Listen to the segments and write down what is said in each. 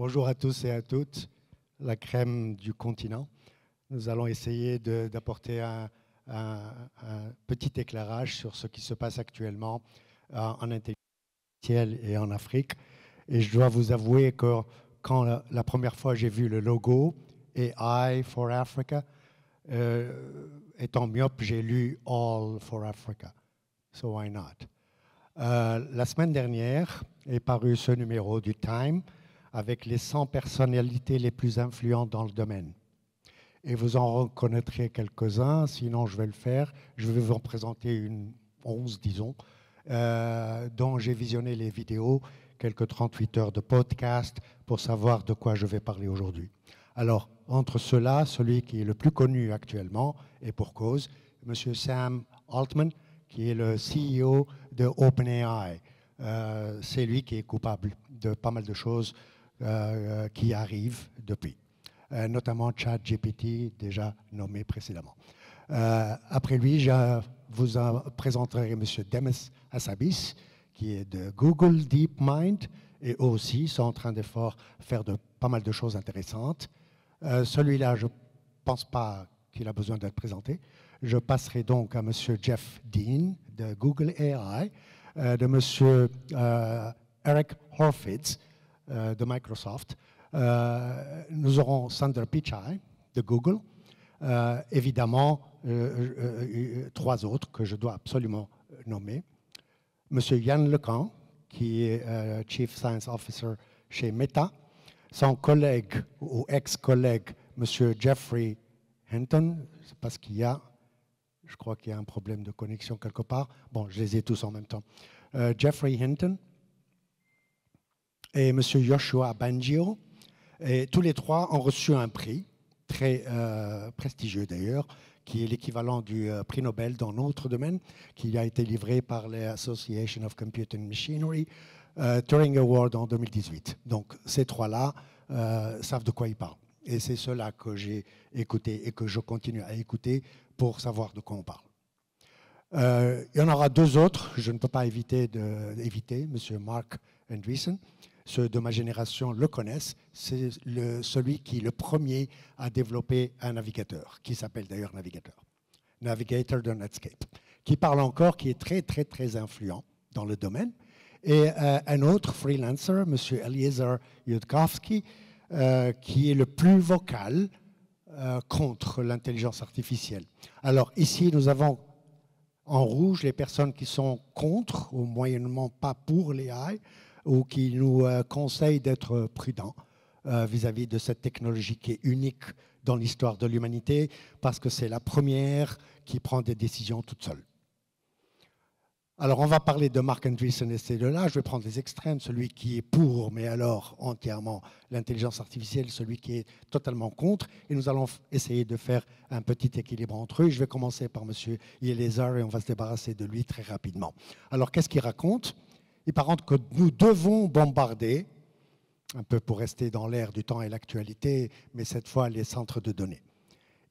Bonjour à tous et à toutes, la crème du continent. Nous allons essayer d'apporter un petit éclairage sur ce qui se passe actuellement en intelligence artificielle et en Afrique. Et je dois vous avouer que quand la première fois j'ai vu le logo AI for Africa, étant myope, j'ai lu All for Africa. So why not? La semaine dernière est paru ce numéro du Time avec les 100 personnalités les plus influentes dans le domaine. Et vous en reconnaîtrez quelques-uns, sinon je vais le faire. Je vais vous en présenter une 11, disons, dont j'ai visionné les vidéos, quelques 38 heures de podcast pour savoir de quoi je vais parler aujourd'hui. Alors, entre ceux-là, celui qui est le plus connu actuellement, et pour cause, M. Sam Altman, qui est le CEO de OpenAI. C'est lui qui est coupable de pas mal de choses qui arrivent depuis, notamment ChatGPT, déjà nommé précédemment. Après lui, je vous présenterai M. Demis Hassabis, qui est de Google DeepMind, et eux aussi sont en train de faire pas mal de choses intéressantes. Celui-là, je ne pense pas qu'il a besoin d'être présenté. Je passerai donc à M. Jeff Dean de Google AI, de M. Eric Horvitz de Microsoft. Nous aurons Sundar Pichai de Google. Évidemment, trois autres que je dois absolument nommer. M. Yann LeCun, qui est Chief Science Officer chez Meta. Son collègue ou ex-collègue, M. Jeffrey Hinton, c'est parce qu'il y a, je crois qu'il y a un problème de connexion quelque part. Bon, je les ai tous en même temps. Jeffrey Hinton et M. Yoshua Bengio. Et tous les trois ont reçu un prix, très prestigieux d'ailleurs, qui est l'équivalent du prix Nobel dans notre domaine, qui a été livré par l'Association of Computing Machinery, Turing Award en 2018. Donc ces trois-là savent de quoi ils parlent. Et c'est ceux-là que j'ai écouté et que je continue à écouter pour savoir de quoi on parle. Il y en aura deux autres, je ne peux pas éviter, M. Mark Andreessen. Ceux de ma génération le connaissent. C'est celui qui est le premier à développer un navigateur, qui s'appelle d'ailleurs Navigator de Netscape, qui parle encore, qui est très, très, très influent dans le domaine. Et un autre freelancer, M. Eliezer Yudkowsky, qui est le plus vocal contre l'intelligence artificielle. Alors ici, nous avons en rouge les personnes qui sont contre ou moyennement pas pour l'AI ou qui nous conseillent d'être prudents vis-à-vis de cette technologie qui est unique dans l'histoire de l'humanité parce que c'est la première qui prend des décisions toute seule. Alors, on va parler de Mark Andreessen et ces deux-là. Je vais prendre les extrêmes, celui qui est pour, mais alors entièrement l'intelligence artificielle, celui qui est totalement contre. Et nous allons essayer de faire un petit équilibre entre eux. Je vais commencer par M. Eliezer et on va se débarrasser de lui très rapidement. Alors, qu'est-ce qu'il raconte? Il raconte que nous devons bombarder, un peu pour rester dans l'ère du temps et l'actualité, mais cette fois les centres de données.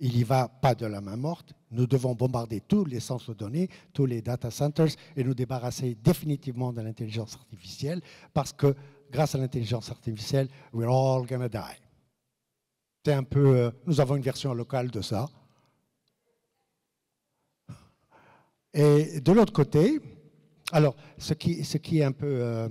Il n'y va pas de la main morte. Nous devons bombarder tous les centres de données, tous les data centers et nous débarrasser définitivement de l'intelligence artificielle parce que grâce à l'intelligence artificielle, we're all gonna die. C'est un peu, nous avons une version locale de ça. Et de l'autre côté, alors ce qui est un peu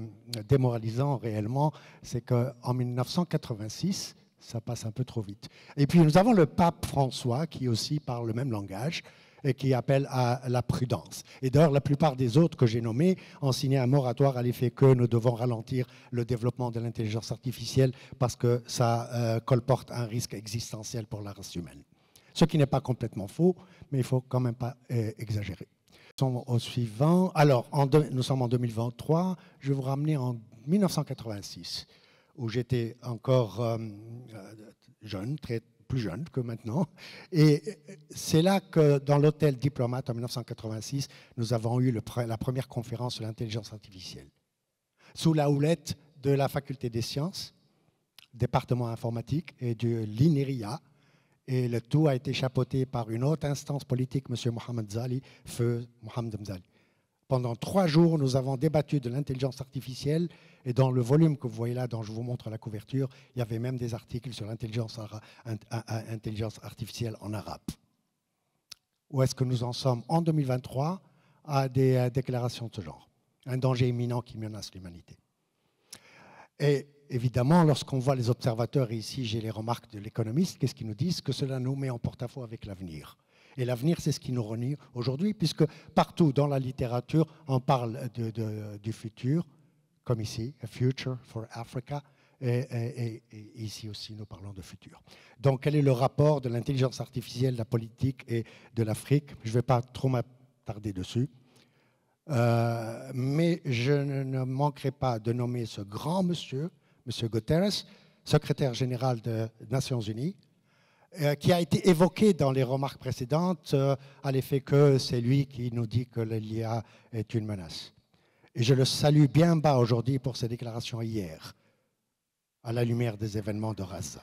démoralisant réellement, c'est qu'en 1986, ça passe un peu trop vite. Et puis nous avons le pape François qui aussi parle le même langage et qui appelle à la prudence. Et d'ailleurs, la plupart des autres que j'ai nommés ont signé un moratoire à l'effet que nous devons ralentir le développement de l'intelligence artificielle parce que ça colporte un risque existentiel pour la race humaine. Ce qui n'est pas complètement faux, mais il ne faut quand même pas exagérer. Au suivant. Alors, nous sommes en 2023. Je vais vous ramener en 1986. Où j'étais encore jeune, plus jeune que maintenant. Et c'est là que, dans l'hôtel Diplomate, en 1986, nous avons eu la première conférence sur l'intelligence artificielle. Sous la houlette de la Faculté des sciences, département informatique et de l'INERIA. Et le tout a été chapeauté par une haute instance politique, M. Mohamed Zali, feu Mohamed Mzali. Pendant 3 jours, nous avons débattu de l'intelligence artificielle et dans le volume que vous voyez là, dont je vous montre la couverture, il y avait même des articles sur l'intelligence artificielle en arabe. Où est-ce que nous en sommes en 2023 à des déclarations de ce genre? Un danger imminent qui menace l'humanité. Et évidemment, lorsqu'on voit les observateurs, et ici j'ai les remarques de l'économiste, qu'est-ce qu'ils nous disent? Que cela nous met en porte-à-faux avec l'avenir. Et l'avenir, c'est ce qui nous renie aujourd'hui, puisque partout dans la littérature, on parle du futur, comme ici, A Future for Africa, et ici aussi, nous parlons de futur. Donc, quel est le rapport de l'intelligence artificielle, de la politique et de l'Afrique? Je ne vais pas trop m'attarder dessus. Mais je ne manquerai pas de nommer ce grand monsieur, M. Guterres, secrétaire général des Nations Unies, qui a été évoqué dans les remarques précédentes à l'effet que c'est lui qui nous dit que l'IA est une menace. Et je le salue bien bas aujourd'hui pour ses déclarations hier, à la lumière des événements de Gaza.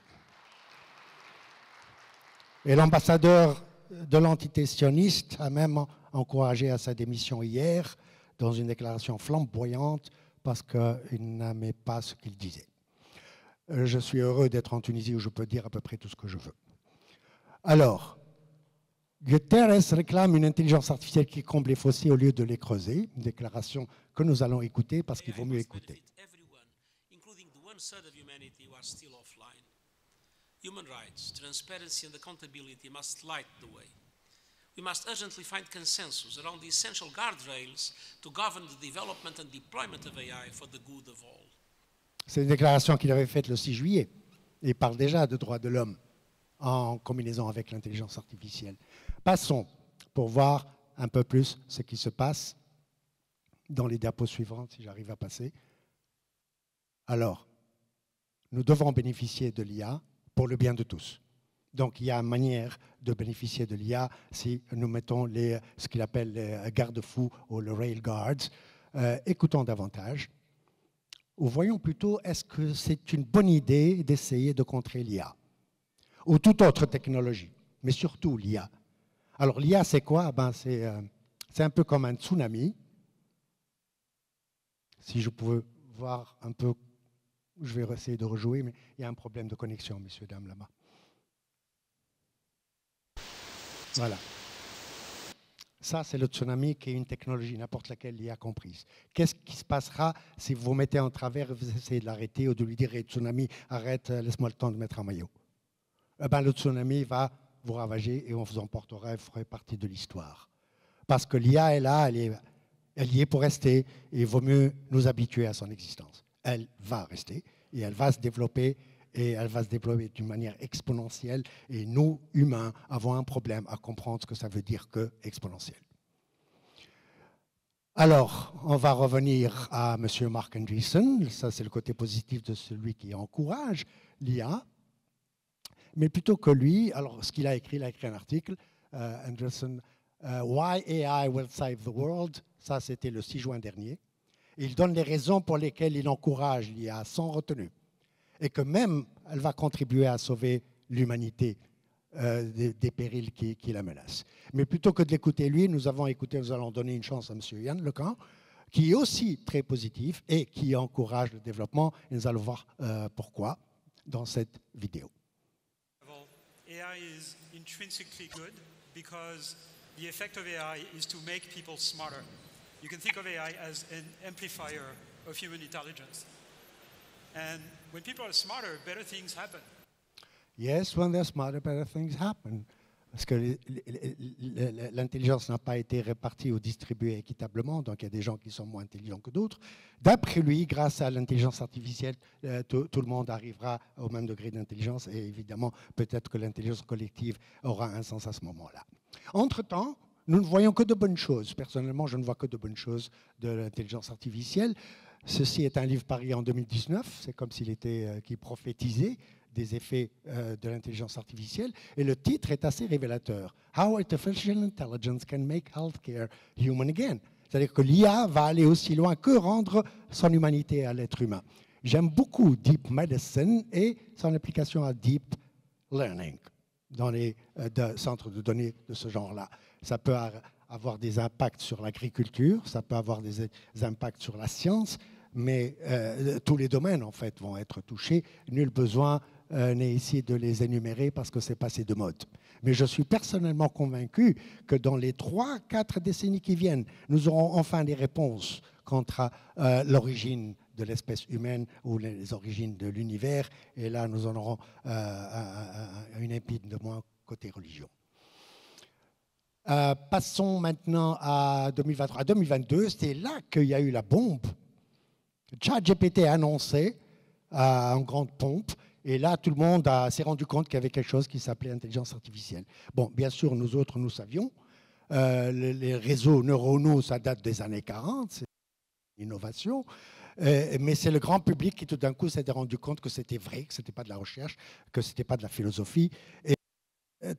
Et l'ambassadeur de l'entité sioniste a même encouragé à sa démission hier dans une déclaration flamboyante parce qu'il n'aimait pas ce qu'il disait. Je suis heureux d'être en Tunisie où je peux dire à peu près tout ce que je veux. Alors, Guterres réclame une intelligence artificielle qui comble les fossés au lieu de les creuser, une déclaration que nous allons écouter parce qu'il vaut mieux écouter. Human rights, transparency and accountability must light the way. We must urgently find consensus around the essential guardrails to govern the development and deployment of AI for the good of all. C'est une déclaration qu'il avait faite le 6 juillet. Il parle déjà de droits de l'homme en combinaison avec l'intelligence artificielle. Passons pour voir un peu plus ce qui se passe dans les diapos suivantes, si j'arrive à passer. Alors, nous devons bénéficier de l'IA pour le bien de tous. Donc, il y a une manière de bénéficier de l'IA si nous mettons ce qu'il appelle les garde-fous ou les rail guards. Écoutons davantage. Ou voyons plutôt, est-ce que c'est une bonne idée d'essayer de contrer l'IA ou toute autre technologie, mais surtout l'IA. Alors, l'IA, c'est quoi? C'est un peu comme un tsunami. Si je pouvais voir un peu, je vais essayer de rejouer, mais il y a un problème de connexion, messieurs, dames, là-bas. Voilà. Ça, c'est le tsunami qui est une technologie, n'importe laquelle l'IA comprise. Qu'est-ce qui se passera si vous vous mettez en travers et vous essayez de l'arrêter ou de lui dire hey, « Tsunami, arrête, laisse-moi le temps de mettre un maillot ». Le tsunami va vous ravager et on vous emportera et vous ferez partie de l'histoire. Parce que l'IA est là, elle y est pour rester et il vaut mieux nous habituer à son existence. Elle va rester et elle va se développer et elle va se développer d'une manière exponentielle et nous, humains, avons un problème à comprendre ce que ça veut dire que exponentiel. Alors, on va revenir à M. Mark Andreessen. Ça, c'est le côté positif de celui qui encourage l'IA. Mais plutôt que lui, alors ce qu'il a écrit, il a écrit un article, Andreessen, Why AI Will Save the World, ça c'était le 6 juin dernier. Il donne les raisons pour lesquelles il encourage l'IA sans retenue et que même elle va contribuer à sauver l'humanité des périls qui la menacent. Mais plutôt que de l'écouter lui, nous allons donner une chance à M. Yann Lecamp, qui est aussi très positif et qui encourage le développement. Et nous allons voir pourquoi dans cette vidéo. AI is intrinsically good because the effect of AI is to make people smarter. You can think of AI as an amplifier of human intelligence. And when people are smarter, better things happen. Yes, when they're smarter, better things happen. Parce que l'intelligence n'a pas été répartie ou distribuée équitablement, donc il y a des gens qui sont moins intelligents que d'autres. D'après lui, grâce à l'intelligence artificielle, tout le monde arrivera au même degré d'intelligence et évidemment, peut-être que l'intelligence collective aura un sens à ce moment-là. Entre-temps, nous ne voyons que de bonnes choses. Personnellement, je ne vois que de bonnes choses de l'intelligence artificielle. Ceci est un livre paru en 2019, c'est comme s'il était qui prophétisait des effets de l'intelligence artificielle. Et le titre est assez révélateur. How Artificial Intelligence Can Make Healthcare Human Again. C'est-à-dire que l'IA va aller aussi loin que rendre son humanité à l'être humain. J'aime beaucoup Deep Medicine et son application à Deep Learning dans les centres de données de ce genre-là. Ça peut avoir des impacts sur l'agriculture, ça peut avoir des impacts sur la science, mais tous les domaines, en fait, vont être touchés. Nul besoin n'est ici de les énumérer parce que c'est passé de mode. Mais je suis personnellement convaincu que dans les 3-4 décennies qui viennent, nous aurons enfin des réponses quant à l'origine de l'espèce humaine ou les origines de l'univers. Et là, nous en aurons une épine de moins côté religion. Passons maintenant à 2023. À 2022, c'est là qu'il y a eu la bombe. ChatGPT a annoncé en grande pompe. Et là, tout le monde s'est rendu compte qu'il y avait quelque chose qui s'appelait intelligence artificielle. Bon, bien sûr, nous autres, nous savions. Les réseaux neuronaux, ça date des années 40, c'est une innovation. Mais c'est le grand public qui, tout d'un coup, s'est rendu compte que c'était vrai, que ce n'était pas de la recherche, que ce n'était pas de la philosophie. Et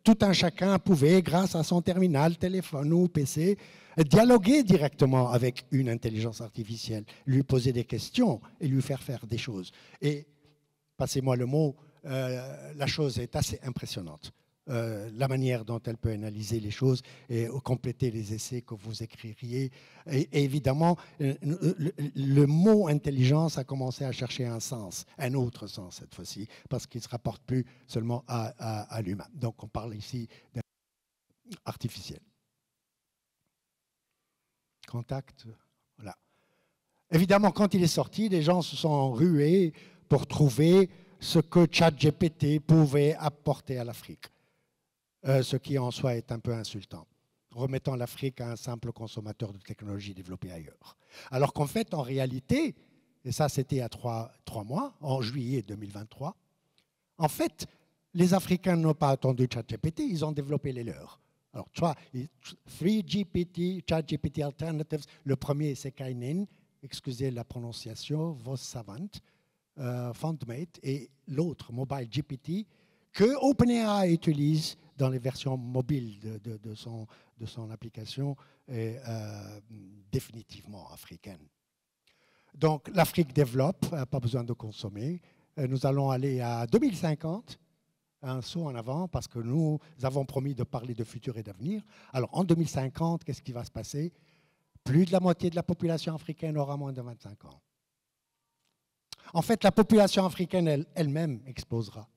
tout un chacun pouvait, grâce à son terminal, téléphone ou PC, dialoguer directement avec une intelligence artificielle, lui poser des questions et lui faire des choses. Et passez-moi le mot, la chose est assez impressionnante. La manière dont elle peut analyser les choses et compléter les essais que vous écririez. Et évidemment, le mot intelligence a commencé à chercher un sens, un autre sens cette fois-ci, parce qu'il ne se rapporte plus seulement à l'humain. Donc on parle ici d'artificiel. Contact, voilà. Évidemment, quand il est sorti, les gens se sont rués pour trouver ce que ChatGPT pouvait apporter à l'Afrique. Ce qui en soi est un peu insultant, remettant l'Afrique à un simple consommateur de technologies développées ailleurs. Alors qu'en fait, en réalité, et ça c'était il y a 3 mois, en juillet 2023, en fait, les Africains n'ont pas attendu ChatGPT, ils ont développé les leurs. Alors, tu vois, FreeGPT, ChatGPT Alternatives, le premier c'est Kainin, excusez la prononciation, Vos Savant, FoundMate, et l'autre, Mobile GPT, que OpenAI utilise dans les versions mobiles de son application, est définitivement africaine. Donc l'Afrique développe, pas besoin de consommer. Nous allons aller à 2050, un saut en avant, parce que nous avons promis de parler de futur et d'avenir. Alors en 2050, qu'est-ce qui va se passer? Plus de la moitié de la population africaine aura moins de 25 ans. En fait, la population africaine elle-même explosera.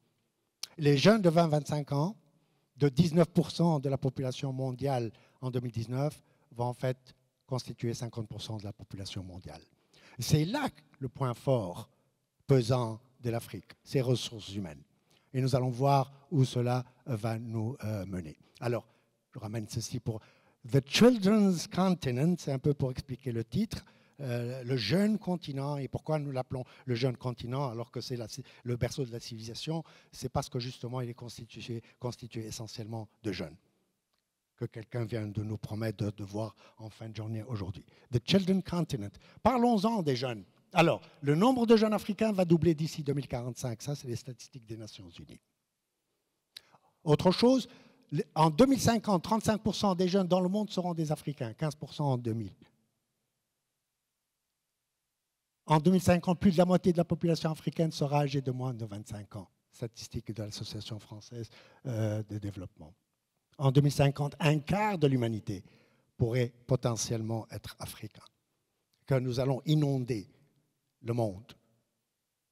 Les jeunes de 20-25 ans, de 19% de la population mondiale en 2019, vont en fait constituer 50% de la population mondiale. C'est là le point fort pesant de l'Afrique, ses ressources humaines. Et nous allons voir où cela va nous mener. Alors, je ramène ceci pour The Children's Continent, c'est un peu pour expliquer le titre. Le jeune continent, et pourquoi nous l'appelons le jeune continent alors que c'est le berceau de la civilisation, c'est parce que justement il est constitué essentiellement de jeunes, que quelqu'un vient de nous promettre de voir en fin de journée aujourd'hui. The Children's Continent. Parlons-en des jeunes. Alors, le nombre de jeunes africains va doubler d'ici 2045, ça c'est les statistiques des Nations Unies. Autre chose, en 2050, 35% des jeunes dans le monde seront des Africains, 15% en 2000. En 2050, plus de la moitié de la population africaine sera âgée de moins de 25 ans. Statistique de l'Association française de développement. En 2050, un quart de l'humanité pourrait potentiellement être africain. Que nous allons inonder le monde.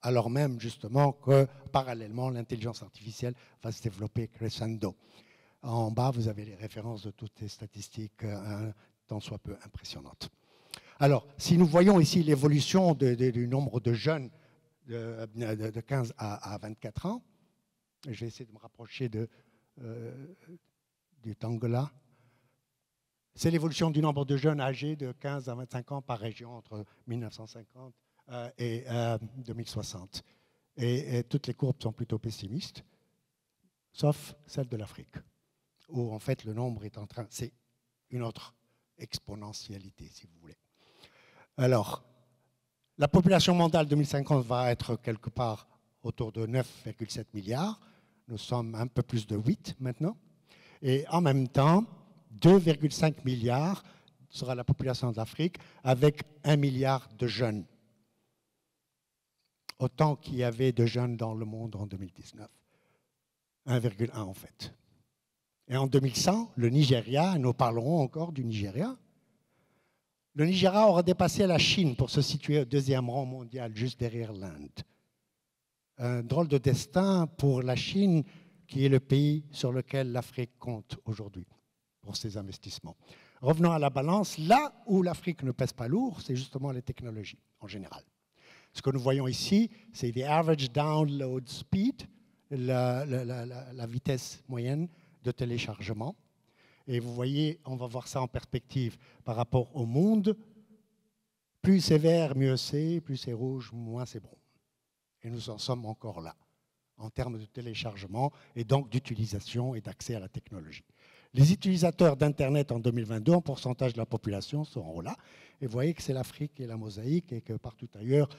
Alors même, justement, que parallèlement, l'intelligence artificielle va se développer crescendo. En bas, vous avez les références de toutes les statistiques, tant soit peu impressionnantes. Alors, si nous voyons ici l'évolution du nombre de jeunes de 15 à 24 ans, je vais essayer de me rapprocher du Tangola. C'est l'évolution du nombre de jeunes âgés de 15 à 25 ans par région entre 1950 et 2060. Et toutes les courbes sont plutôt pessimistes, sauf celle de l'Afrique, où en fait le nombre est en train, c'est une autre exponentialité, si vous voulez. Alors, la population mondiale 2050 va être quelque part autour de 9,7 milliards. Nous sommes un peu plus de 8 maintenant. Et en même temps, 2,5 milliards sera la population de l'Afrique avec 1 milliard de jeunes. Autant qu'il y avait de jeunes dans le monde en 2019. 1,1 en fait. Et en 2100, le Nigeria, nous parlerons encore du Nigeria, le Nigeria aura dépassé la Chine pour se situer au 2e rang mondial, juste derrière l'Inde. Un drôle de destin pour la Chine, qui est le pays sur lequel l'Afrique compte aujourd'hui pour ses investissements. Revenons à la balance. Là où l'Afrique ne pèse pas lourd, c'est justement les technologies en général. Ce que nous voyons ici, c'est the average download speed, la vitesse moyenne de téléchargement. Et vous voyez, on va voir ça en perspective par rapport au monde. Plus c'est vert, mieux c'est, plus c'est rouge, moins c'est bon. Et nous en sommes encore là, en termes de téléchargement et donc d'utilisation et d'accès à la technologie. Les utilisateurs d'Internet en 2022, en pourcentage de la population, seront là. Et vous voyez que c'est l'Afrique et la mosaïque et que partout ailleurs,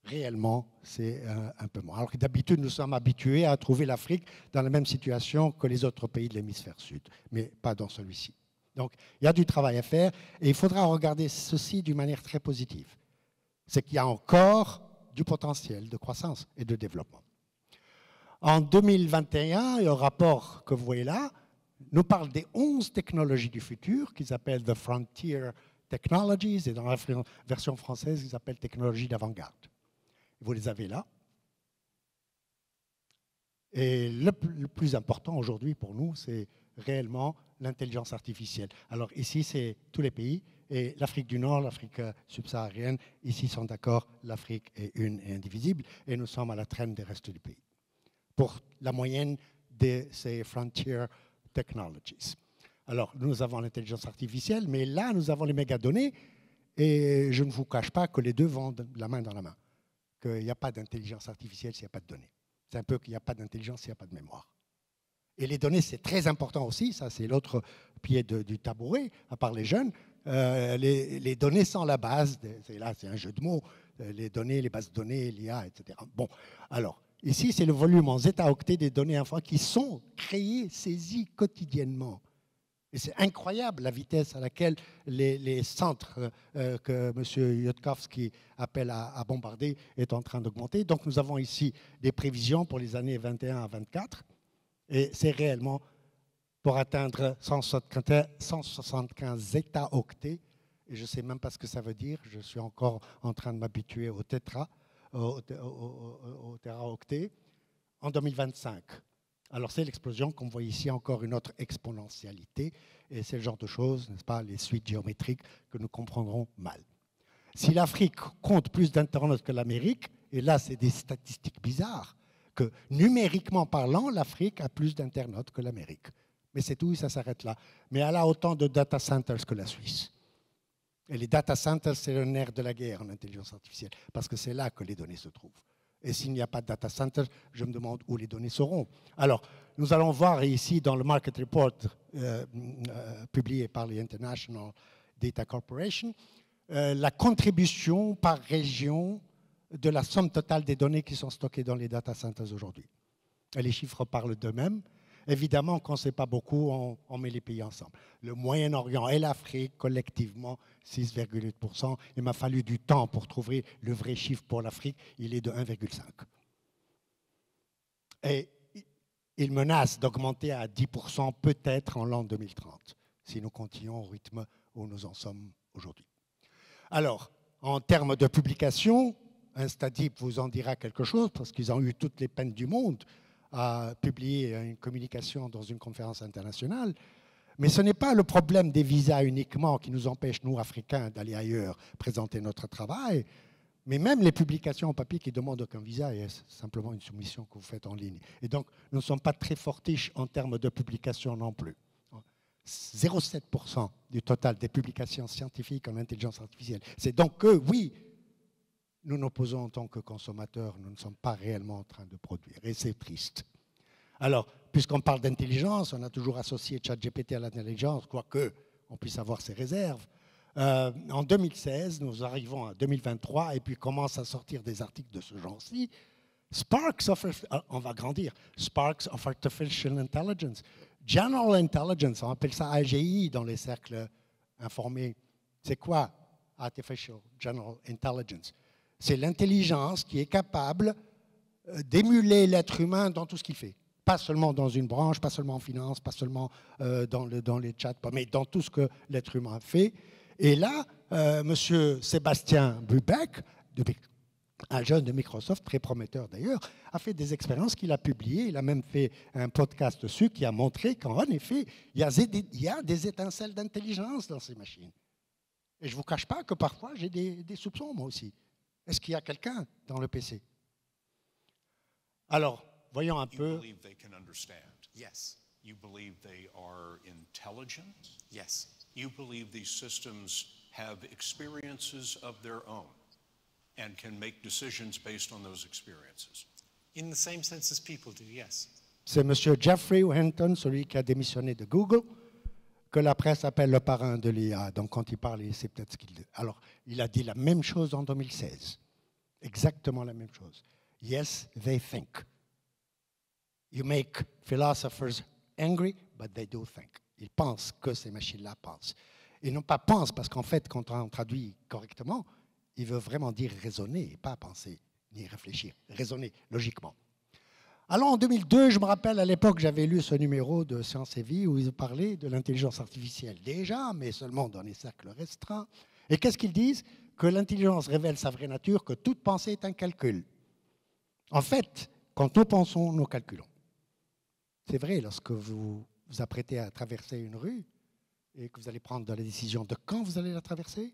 réellement, c'est un peu moins. Alors que d'habitude, nous sommes habitués à trouver l'Afrique dans la même situation que les autres pays de l'hémisphère sud, mais pas dans celui-ci. Donc, il y a du travail à faire et il faudra regarder ceci d'une manière très positive. C'est qu'il y a encore du potentiel de croissance et de développement. En 2021, le rapport que vous voyez là nous parle des 11 technologies du futur qu'ils appellent The Frontier Technologies et dans la version française, ils appellent technologies d'avant-garde. Vous les avez là. Et le plus important aujourd'hui pour nous, c'est réellement l'intelligence artificielle. Alors ici, c'est tous les pays. Et l'Afrique du Nord, l'Afrique subsaharienne, ici sont d'accord, l'Afrique est une et indivisible. Et nous sommes à la traîne des restes du pays. Pour la moyenne de ces Frontier Technologies. Alors, nous avons l'intelligence artificielle, mais là, nous avons les mégadonnées. Et je ne vous cache pas que les deux vont de la main dans la main. Qu'il n'y a pas d'intelligence artificielle s'il n'y a pas de données. C'est un peu qu'il n'y a pas d'intelligence s'il n'y a pas de mémoire. Et les données, c'est très important aussi. Ça, c'est l'autre pied du tabouret, à part les jeunes. Les données sont la base. Là, c'est un jeu de mots. Les données, les bases de données, l'IA, etc. Bon, alors, ici, c'est le volume en zeta-octets des données informatiques qui sont créées, saisies quotidiennement. Et c'est incroyable la vitesse à laquelle les centres que M. Yudkowsky appelle à bombarder est en train d'augmenter. Donc nous avons ici des prévisions pour les années 21 à 24. Et c'est réellement pour atteindre 175 zeta-octets. Et je ne sais même pas ce que ça veut dire. Je suis encore en train de m'habituer au téraoctet en 2025. Alors, c'est l'explosion qu'on voit ici, encore une autre exponentialité. Et c'est le genre de choses, n'est-ce pas, les suites géométriques que nous comprendrons mal. Si l'Afrique compte plus d'Internet que l'Amérique, et là, c'est des statistiques bizarres, que numériquement parlant, l'Afrique a plus d'Internet que l'Amérique. Mais c'est tout, ça s'arrête là. Mais elle a autant de data centers que la Suisse. Et les data centers, c'est le nerf de la guerre en intelligence artificielle, parce que c'est là que les données se trouvent. Et s'il n'y a pas de data center, je me demande où les données seront. Alors, nous allons voir ici dans le Market Report publié par les International Data Corporation la contribution par région de la somme totale des données qui sont stockées dans les data centers aujourd'hui. Et les chiffres parlent d'eux-mêmes. Évidemment, quand ce n'est pas beaucoup, on met les pays ensemble. Le Moyen-Orient et l'Afrique, collectivement, 6,8%. Il m'a fallu du temps pour trouver le vrai chiffre pour l'Afrique. Il est de 1,5. Et il menace d'augmenter à 10% peut-être en l'an 2030, si nous continuons au rythme où nous en sommes aujourd'hui. Alors, en termes de publication, Instadip vous en dira quelque chose, parce qu'ils ont eu toutes les peines du monde à publier une communication dans une conférence internationale. Mais ce n'est pas le problème des visas uniquement qui nous empêche, nous, Africains, d'aller ailleurs, présenter notre travail, mais même les publications en papier qui demandent aucun visa, et c'est simplement une soumission que vous faites en ligne. Et donc, nous ne sommes pas très fortiches en termes de publication non plus. 0,7% du total des publications scientifiques en intelligence artificielle. C'est donc que, oui, nous nous posons en tant que consommateurs, nous ne sommes pas réellement en train de produire. Et c'est triste. Alors, puisqu'on parle d'intelligence, on a toujours associé ChatGPT à l'intelligence, quoique on puisse avoir ses réserves. En 2016, nous arrivons à 2023 et puis commencent à sortir des articles de ce genre-ci. Sparks of, on va grandir, Sparks of Artificial Intelligence. General Intelligence, on appelle ça AGI dans les cercles informés. C'est quoi Artificial General Intelligence? C'est l'intelligence qui est capable d'émuler l'être humain dans tout ce qu'il fait. Pas seulement dans une branche, pas seulement en finance, pas seulement dans les chats, mais dans tout ce que l'être humain fait. Et là, M. Sébastien Bubeck, un jeune de Microsoft, très prometteur d'ailleurs, a fait des expériences qu'il a publiées. Il a même fait un podcast dessus qui a montré qu'en effet, il y a des étincelles d'intelligence dans ces machines. Et je ne vous cache pas que parfois, j'ai des soupçons, moi aussi. Est-ce qu'il y a quelqu'un dans le PC? Alors, voyons un peu. You believe they can understand? Yes. You believe they are intelligent? Yes. You believe these systems have experiences of their own and can make decisions based on those experiences? In the same sense as people do, yes. C'est M. Jeffrey Hinton, celui qui a démissionné de Google, que la presse appelle le parrain de l'IA. Donc quand il parle, c'est peut-être ce qu'il dit. Alors, il a dit la même chose en 2016. Exactement la même chose. Yes, they think. You make philosophers angry, but they do think. Ils pensent que ces machines-là pensent. Et non pas pensent, parce qu'en fait, quand on traduit correctement, il veut vraiment dire raisonner, pas penser, ni réfléchir. Raisonner, logiquement. Alors en 2002, je me rappelle, à l'époque, j'avais lu ce numéro de Science et Vie où ils parlaient de l'intelligence artificielle déjà, mais seulement dans les cercles restreints. Et qu'est-ce qu'ils disent? Que l'intelligence révèle sa vraie nature, que toute pensée est un calcul. En fait, quand nous pensons, nous calculons. C'est vrai, lorsque vous vous apprêtez à traverser une rue et que vous allez prendre la décision de quand vous allez la traverser,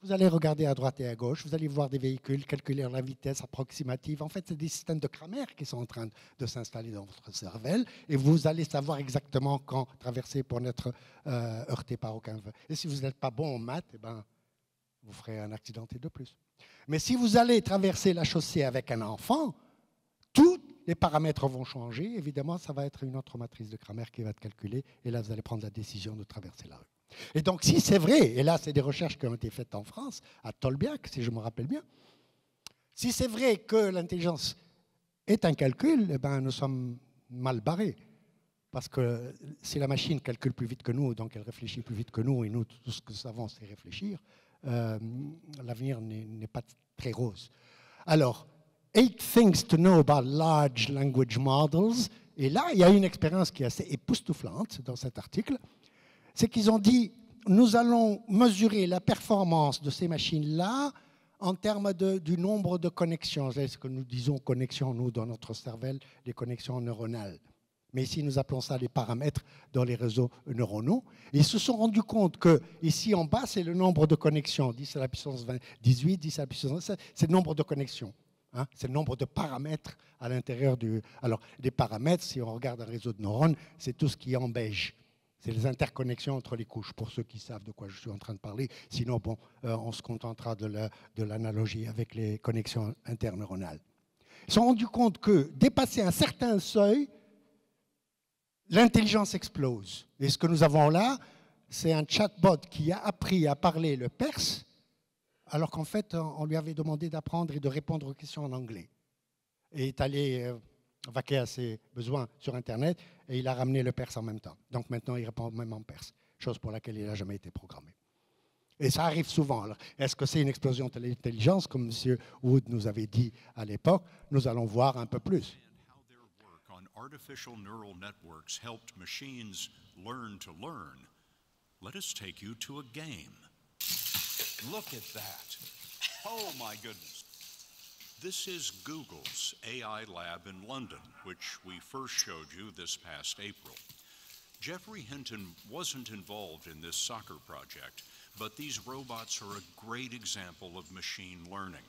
vous allez regarder à droite et à gauche, vous allez voir des véhicules, calculer la vitesse approximative. En fait, c'est des systèmes de grammaire qui sont en train de s'installer dans votre cervelle et vous allez savoir exactement quand traverser pour n'être heurté par aucun feu. Et si vous n'êtes pas bon en maths, eh ben, vous ferez un accidenté de plus. Mais si vous allez traverser la chaussée avec un enfant, tous les paramètres vont changer. Évidemment, ça va être une autre matrice de grammaire qui va être calculée et là, vous allez prendre la décision de traverser la rue. Et donc, si c'est vrai, et là, c'est des recherches qui ont été faites en France, à Tolbiac, si je me rappelle bien, si c'est vrai que l'intelligence est un calcul, eh ben, nous sommes mal barrés. Parce que si la machine calcule plus vite que nous, donc elle réfléchit plus vite que nous, et nous, tout ce que nous savons, c'est réfléchir, l'avenir n'est pas très rose. Alors, 8 things to know about large language models. Et là, il y a une expérience qui est assez époustouflante dans cet article. C'est qu'ils ont dit, nous allons mesurer la performance de ces machines-là en termes du nombre de connexions. C'est ce que nous disons connexions, nous, dans notre cervelle, les connexions neuronales. Mais ici, nous appelons ça les paramètres dans les réseaux neuronaux. Et ils se sont rendus compte que ici en bas, c'est le nombre de connexions. 10 à la puissance 20, 18, 10 à la puissance 17, c'est le nombre de connexions. Hein, c'est le nombre de paramètres à l'intérieur du... Alors, les paramètres, si on regarde un réseau de neurones, c'est tout ce qui est en beige. C'est les interconnexions entre les couches, pour ceux qui savent de quoi je suis en train de parler. Sinon, bon, on se contentera de l'analogie avec les connexions interneuronales. Ils se sont rendus compte que, dépasser un certain seuil, l'intelligence explose. Et ce que nous avons là, c'est un chatbot qui a appris à parler le perse, alors qu'en fait, on lui avait demandé d'apprendre et de répondre aux questions en anglais. Et est allé vaquer à ses besoins sur Internet, et il a ramené le perse en même temps. Donc maintenant, il répond même en perse, chose pour laquelle il n'a jamais été programmé. Et ça arrive souvent. Alors, est-ce que c'est une explosion de l'intelligence, comme M. Wood nous avait dit à l'époque? Nous allons voir un peu plus. Artificial neural networks helped machines learn to learn. Let us take you to a game. Look at that. Oh my goodness. This is Google's AI lab in London, which we first showed you this past April. Jeffrey Hinton wasn't involved in this soccer project, but these robots are a great example of machine learning.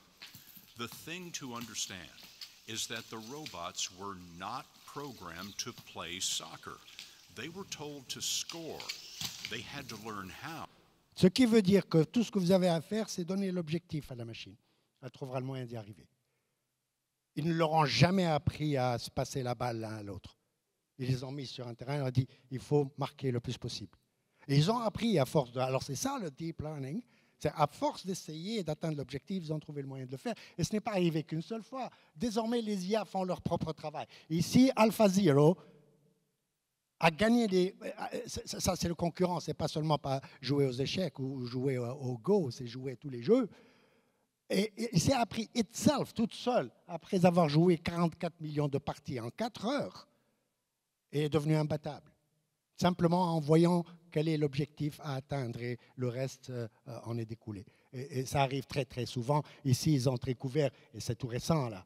The thing to understand is that the robots were not programmed to play soccer. They were told to score. They had to learn how. Ce qui veut dire que tout ce que vous avez à faire, c'est donner l'objectif à la machine. Elle trouvera le moyen d'y arriver. Ils ne leur ont jamais appris à se passer la balle l'un à l'autre. Ils les ont mis sur un terrain et leur ont dit il faut marquer le plus possible. Et ils ont appris à force de... Alors c'est ça le deep learning. C'est à force d'essayer d'atteindre l'objectif, ils ont trouvé le moyen de le faire. Et ce n'est pas arrivé qu'une seule fois. Désormais, les IA font leur propre travail. Ici, AlphaZero a gagné des... Ça, c'est le concurrent. Ce n'est pas seulement pas jouer aux échecs ou jouer au Go, c'est jouer à tous les jeux. Et il s'est appris itself, toute seule, après avoir joué 44 millions de parties en 4 heures, et est devenu imbattable. Simplement en voyant quel est l'objectif à atteindre et le reste en est découlé. Et ça arrive très très souvent. Ici, ils ont découvert, et c'est tout récent là,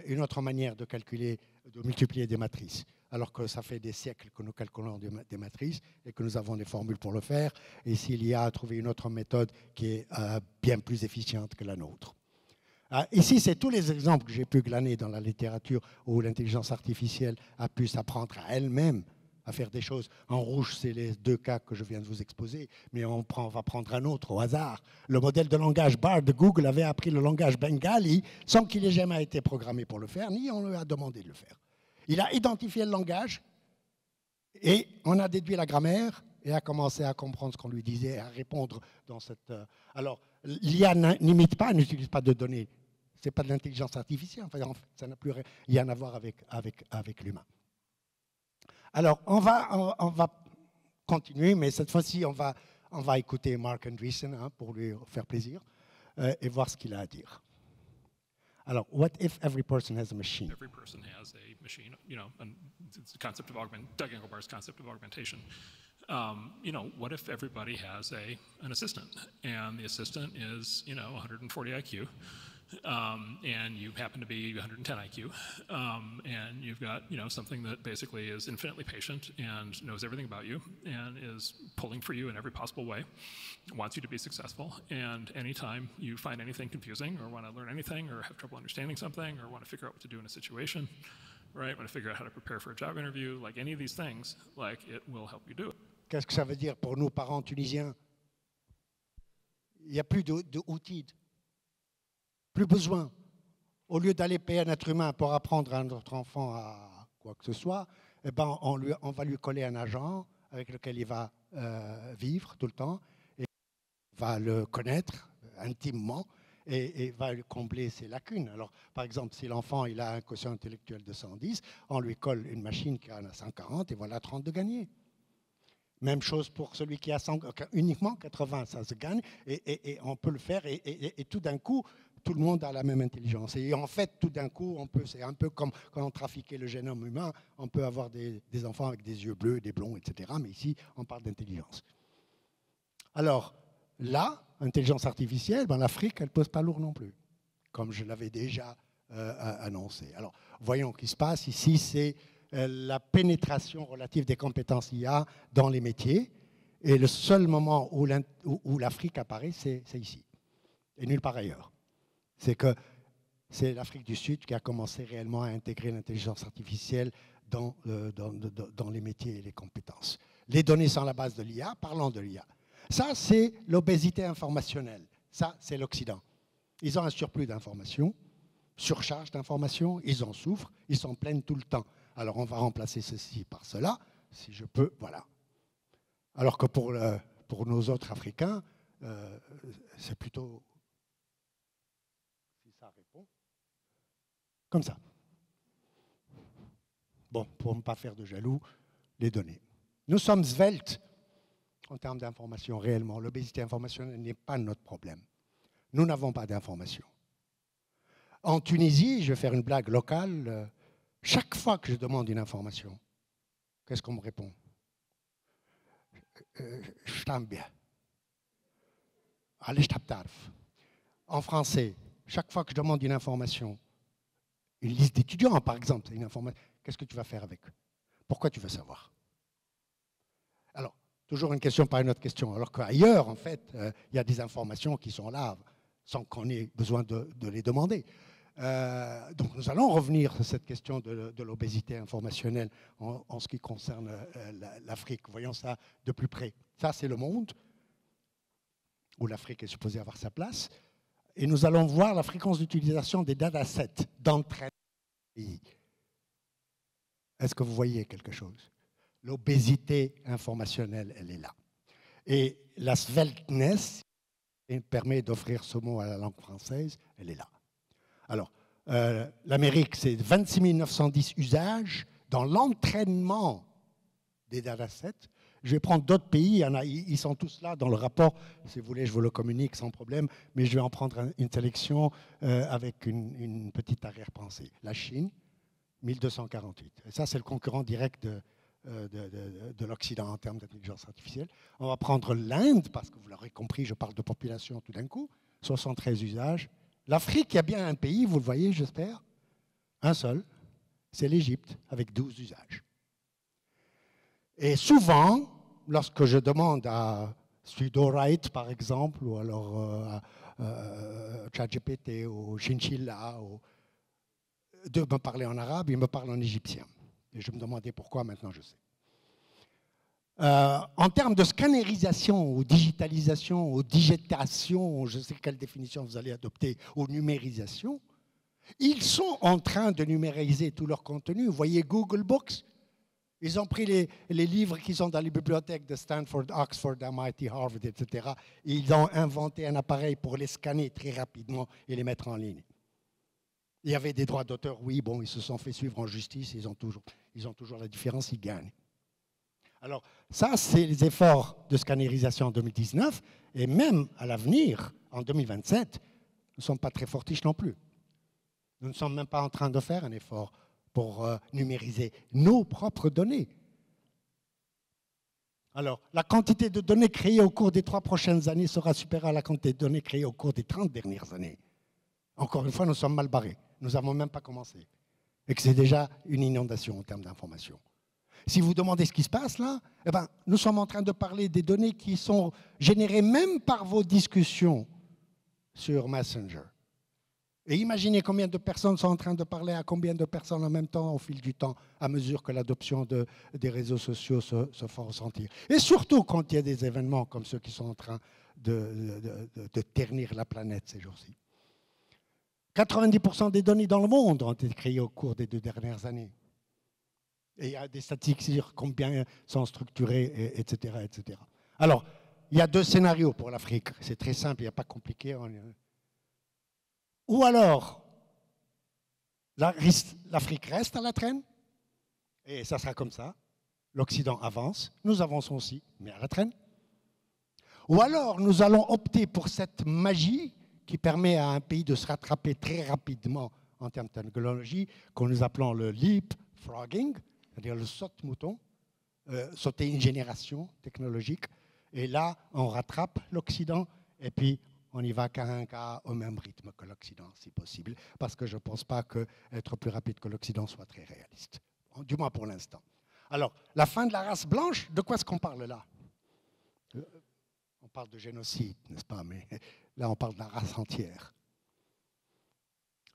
une autre manière de calculer, de multiplier des matrices, alors que ça fait des siècles que nous calculons des matrices et que nous avons des formules pour le faire. Et ici, l'IA a trouvé une autre méthode qui est bien plus efficiente que la nôtre. Ici, c'est tous les exemples que j'ai pu glaner dans la littérature où l'intelligence artificielle a pu s'apprendre à elle-même à faire des choses. En rouge, c'est les 2 cas que je viens de vous exposer, mais on va prendre un autre au hasard. Le modèle de langage BARD de Google avait appris le langage bengali sans qu'il ait jamais été programmé pour le faire, ni on lui a demandé de le faire. Il a identifié le langage et on a déduit la grammaire et a commencé à comprendre ce qu'on lui disait, à répondre dans cette... Alors, l'IA n'imite pas, n'utilise pas de données. Ce n'est pas de l'intelligence artificielle. Enfin, en fait, ça n'a plus rien à voir avec l'humain. Alors, on va continuer, mais cette fois-ci, on va écouter Mark Andreessen pour lui faire plaisir et voir ce qu'il a à dire. Alors, what if every person has a machine? Every person has a machine, you know, and it's the concept of Doug Engelbart's concept of augmentation. You know, what if everybody has an assistant, and the assistant is, you know, 140 IQ, and you happen to be 110 IQ, and you've got, you know, something that basically is infinitely patient and knows everything about you and is pulling for you in every possible way, wants you to be successful, and anytime you find anything confusing or want to learn anything or have trouble understanding something or want to figure out what to do in a situation, right, want to figure out how to prepare for a job interview, like any of these things, like it will help you do it. Qu'est-ce que ça veut dire pour nous, parents tunisiens? Il n'y a plus d'outils, plus besoin. Au lieu d'aller payer un être humain pour apprendre à notre enfant à quoi que ce soit, eh ben on va lui coller un agent avec lequel il va vivre tout le temps et va le connaître intimement et va combler ses lacunes. Alors, par exemple, si l'enfant il a un quotient intellectuel de 110, on lui colle une machine qui en a 140 et voilà 30 de gagné. Même chose pour celui qui a uniquement 80, ça se gagne, et on peut le faire, et tout d'un coup, tout le monde a la même intelligence. Et en fait, tout d'un coup, c'est un peu comme quand on trafiquait le génome humain, on peut avoir des enfants avec des yeux bleus, des blonds, etc. Mais ici, on parle d'intelligence. Alors, là, intelligence artificielle, ben, l'Afrique, elle ne pose pas lourd non plus, comme je l'avais déjà annoncé. Alors, voyons ce qui se passe. Ici, c'est la pénétration relative des compétences IA dans les métiers. Et le seul moment où l'Afrique apparaît, c'est ici, et nulle part ailleurs. C'est que c'est l'Afrique du Sud qui a commencé réellement à intégrer l'intelligence artificielle dans les métiers et les compétences. Les données sont la base de l'IA, parlons de l'IA. Ça, c'est l'obésité informationnelle. Ça, c'est l'Occident. Ils ont un surplus d'informations, surcharge d'informations, ils en souffrent, ils s'en plaignent tout le temps. Alors, on va remplacer ceci par cela, si je peux, voilà. Alors que pour nos autres Africains, c'est plutôt... Si ça répond, comme ça. Bon, pour ne pas faire de jaloux, les données. Nous sommes sveltes en termes d'information, réellement. L'obésité informationnelle n'est pas notre problème. Nous n'avons pas d'information. En Tunisie, je vais faire une blague locale, chaque fois que je demande une information, qu'est-ce qu'on me répond? Je t'aime bien. Allez, je t'aime. En français, chaque fois que je demande une information, une liste d'étudiants, par exemple, c'est une information, qu'est-ce que tu vas faire avec? Pourquoi tu veux savoir? Alors, toujours une question par une autre question. Alors qu'ailleurs, en fait, il y a des informations qui sont là sans qu'on ait besoin de les demander. Donc nous allons revenir sur cette question de l'obésité informationnelle en ce qui concerne l'Afrique. Voyons ça de plus près. Ça, c'est le monde où l'Afrique est supposée avoir sa place. Et nous allons voir la fréquence d'utilisation des datasets d'entraînement. Est-ce que vous voyez quelque chose? L'obésité informationnelle, elle est là. Et la sveltness, qui permet d'offrir ce mot à la langue française, elle est là. Alors, l'Amérique, c'est 26 910 usages dans l'entraînement des datasets. Je vais prendre d'autres pays, ils sont tous là dans le rapport. Si vous voulez, je vous le communique sans problème, mais je vais en prendre une sélection avec une petite arrière-pensée. La Chine, 1248. Et ça, c'est le concurrent direct de l'Occident en termes d'intelligence artificielle. On va prendre l'Inde, parce que vous l'aurez compris, je parle de population tout d'un coup, 73 usages. L'Afrique, il y a bien un pays, vous le voyez, j'espère, un seul, c'est l'Égypte, avec 12 usages. Et souvent, lorsque je demande à Sudowrite, par exemple, ou alors ChatGPT, ou Chinchilla, de me parler en arabe, ils me parlent en égyptien. Et je me demandais pourquoi, maintenant je sais. En termes de scannérisation, ou digitalisation, ou digitation, je sais quelle définition vous allez adopter, ou numérisation, ils sont en train de numériser tout leur contenu. Vous voyez Google Books, ils ont pris les livres qui sont dans les bibliothèques de Stanford, Oxford, MIT, Harvard, etc. Et ils ont inventé un appareil pour les scanner très rapidement et les mettre en ligne. Il y avait des droits d'auteur, oui, bon, ils se sont fait suivre en justice, ils ont toujours la différence, ils gagnent. Alors, ça, c'est les efforts de scannérisation en 2019, et même à l'avenir, en 2027, nous ne sommes pas très fortiches non plus. Nous ne sommes même pas en train de faire un effort pour numériser nos propres données. Alors, la quantité de données créées au cours des 3 prochaines années sera supérieure à la quantité de données créées au cours des 30 dernières années. Encore une fois, nous sommes mal barrés. Nous n'avons même pas commencé. Et que c'est déjà une inondation en termes d'information. Si vous demandez ce qui se passe là, eh ben, nous sommes en train de parler des données qui sont générées même par vos discussions sur Messenger. Et imaginez combien de personnes sont en train de parler à combien de personnes en même temps au fil du temps, à mesure que l'adoption des réseaux sociaux se fait ressentir. Et surtout quand il y a des événements comme ceux qui sont en train de ternir la planète ces jours-ci. 90% des données dans le monde ont été créées au cours des 2 dernières années. Et il y a des statistiques sur combien sont structurées, etc., etc. Alors, il y a 2 scénarios pour l'Afrique. C'est très simple, il n'y a pas compliqué. Ou alors, l'Afrique reste à la traîne, et ça sera comme ça. L'Occident avance, nous avançons aussi, mais à la traîne. Ou alors, nous allons opter pour cette magie qui permet à un pays de se rattraper très rapidement en termes de technologie, que nous appelons le leapfrogging, c'est-à-dire le saute-mouton, sauter une génération technologique. Et là, on rattrape l'Occident, et puis on y va qu'à un cas au même rythme que l'Occident, si possible, parce que je ne pense pas qu'être plus rapide que l'Occident soit très réaliste, du moins pour l'instant. Alors, la fin de la race blanche, de quoi est-ce qu'on parle là? On parle de génocide, n'est-ce pas? Mais là, on parle de la race entière.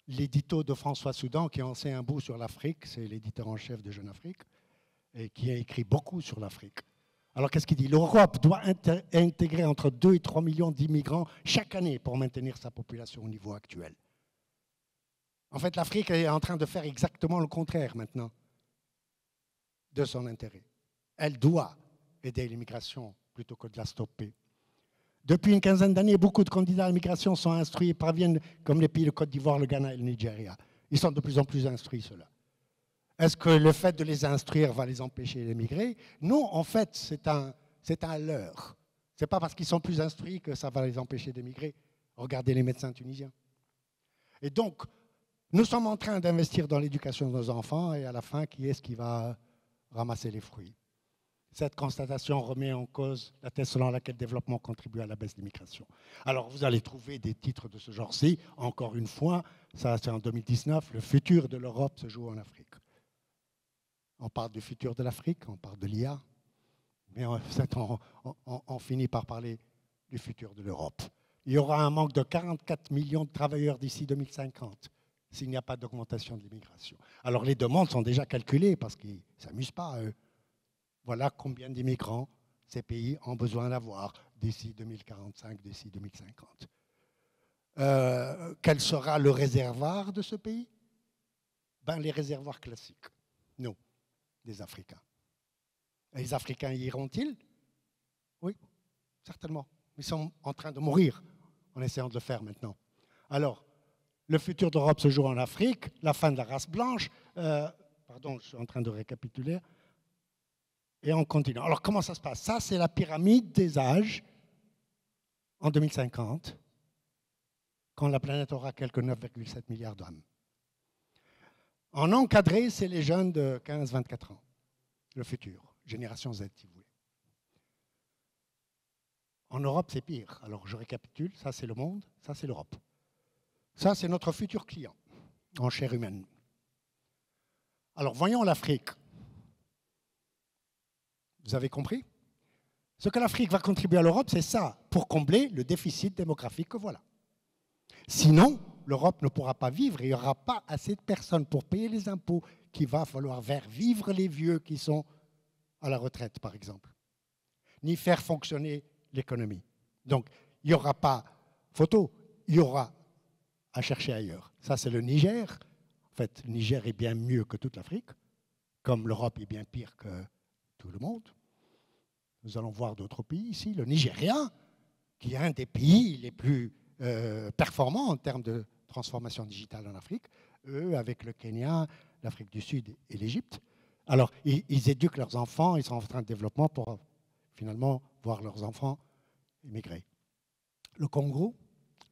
L'édito de François Soudan, qui en sait un bout sur l'Afrique, c'est l'éditeur en chef de Jeune Afrique, et qui a écrit beaucoup sur l'Afrique. Alors, qu'est-ce qu'il dit? L'Europe doit intégrer entre 2 et 3 millions d'immigrants chaque année pour maintenir sa population au niveau actuel. En fait, l'Afrique est en train de faire exactement le contraire maintenant de son intérêt. Elle doit aider l'immigration plutôt que de la stopper. Depuis une quinzaine d'années, beaucoup de candidats à l'immigration sont instruits et parviennent, comme les pays de Côte d'Ivoire, le Ghana et le Nigeria. Ils sont de plus en plus instruits, ceux-là. Est-ce que le fait de les instruire va les empêcher d'émigrer? Non, en fait, c'est un leurre. Ce n'est pas parce qu'ils sont plus instruits que ça va les empêcher d'émigrer. Regardez les médecins tunisiens. Et donc, nous sommes en train d'investir dans l'éducation de nos enfants, et à la fin, qui est-ce qui va ramasser les fruits? Cette constatation remet en cause la thèse selon laquelle le développement contribue à la baisse de l'immigration. Alors, vous allez trouver des titres de ce genre-ci. Encore une fois, ça c'est en 2019, le futur de l'Europe se joue en Afrique. On parle du futur de l'Afrique, on parle de l'IA, mais on finit par parler du futur de l'Europe. Il y aura un manque de 44 millions de travailleurs d'ici 2050 s'il n'y a pas d'augmentation de l'immigration. Alors, les demandes sont déjà calculées parce qu'ils ne s'amusent pas, eux. Voilà combien d'immigrants ces pays ont besoin d'avoir d'ici 2045, d'ici 2050. Quel sera le réservoir de ce pays? Ben, les réservoirs classiques, nous, des Africains. Et les Africains y iront-ils? Oui, certainement. Ils sont en train de mourir en essayant de le faire maintenant. Alors, le futur d'Europe se joue en Afrique, la fin de la race blanche. Pardon, je suis en train de récapituler. Et on continue. Alors, comment ça se passe? Ça, c'est la pyramide des âges en 2050, quand la planète aura quelques 9,7 milliards d'hommes. En encadré, c'est les jeunes de 15-24 ans, le futur, génération Z, si vous voulez. En Europe, c'est pire. Alors, je récapitule, ça, c'est le monde, ça, c'est l'Europe. Ça, c'est notre futur client, en chair humaine. Alors, voyons l'Afrique. Vous avez compris? Ce que l'Afrique va contribuer à l'Europe, c'est ça, pour combler le déficit démographique que voilà. Sinon, l'Europe ne pourra pas vivre, il n'y aura pas assez de personnes pour payer les impôts qu'il va falloir faire vivre les vieux qui sont à la retraite, par exemple, ni faire fonctionner l'économie. Donc, il n'y aura pas photo, il y aura à chercher ailleurs. Ça, c'est le Niger. En fait, le Niger est bien mieux que toute l'Afrique, comme l'Europe est bien pire que tout le monde. Nous allons voir d'autres pays ici. Le Nigeria, qui est un des pays les plus performants en termes de transformation digitale en Afrique, eux, avec le Kenya, l'Afrique du Sud et l'Égypte. Alors, ils éduquent leurs enfants, ils sont en train de développement pour finalement voir leurs enfants émigrer. Le Congo,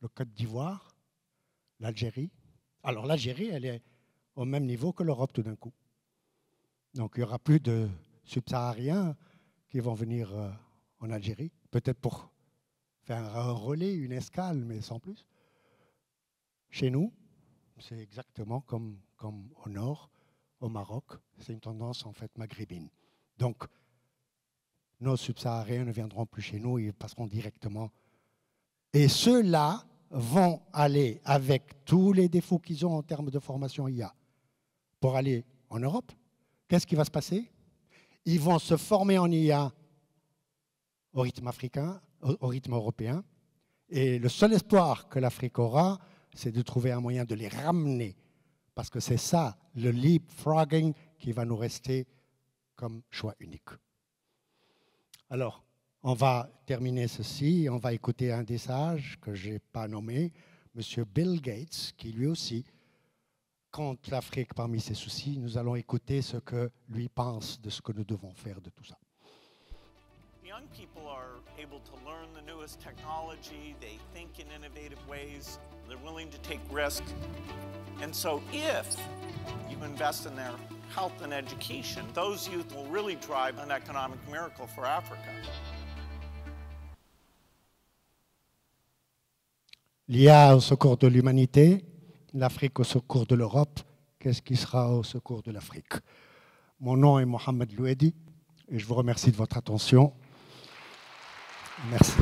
le Côte d'Ivoire, l'Algérie. Alors, l'Algérie, elle est au même niveau que l'Europe tout d'un coup. Donc, il n'y aura plus de subsahariens qui vont venir en Algérie, peut-être pour faire un relais, une escale, mais sans plus. Chez nous, c'est exactement comme au nord, au Maroc, c'est une tendance en fait maghrébine. Donc, nos subsahariens ne viendront plus chez nous, ils passeront directement. Et ceux-là vont aller avec tous les défauts qu'ils ont en termes de formation IA pour aller en Europe. Qu'est-ce qui va se passer? Ils vont se former en IA au rythme africain, au rythme européen. Et le seul espoir que l'Afrique aura, c'est de trouver un moyen de les ramener. Parce que c'est ça, le leapfrogging, qui va nous rester comme choix unique. Alors, on va terminer ceci. On va écouter un des sages que je n'ai pas nommé, M. Bill Gates, qui lui aussi compte l'Afrique parmi ses soucis. Nous allons écouter ce que lui pense de ce que nous devons faire de tout ça. Young people are able to learn the newest technology, they think in innovative ways, they're willing to take risks. And so if you invest in their health and education, those youth will really drive an economic miracle for Africa. L'IA au secours de l'humanité, l'Afrique au secours de l'Europe, qu'est-ce qui sera au secours de l'Afrique? Mon nom est Mohamed Louedi et je vous remercie de votre attention. Merci.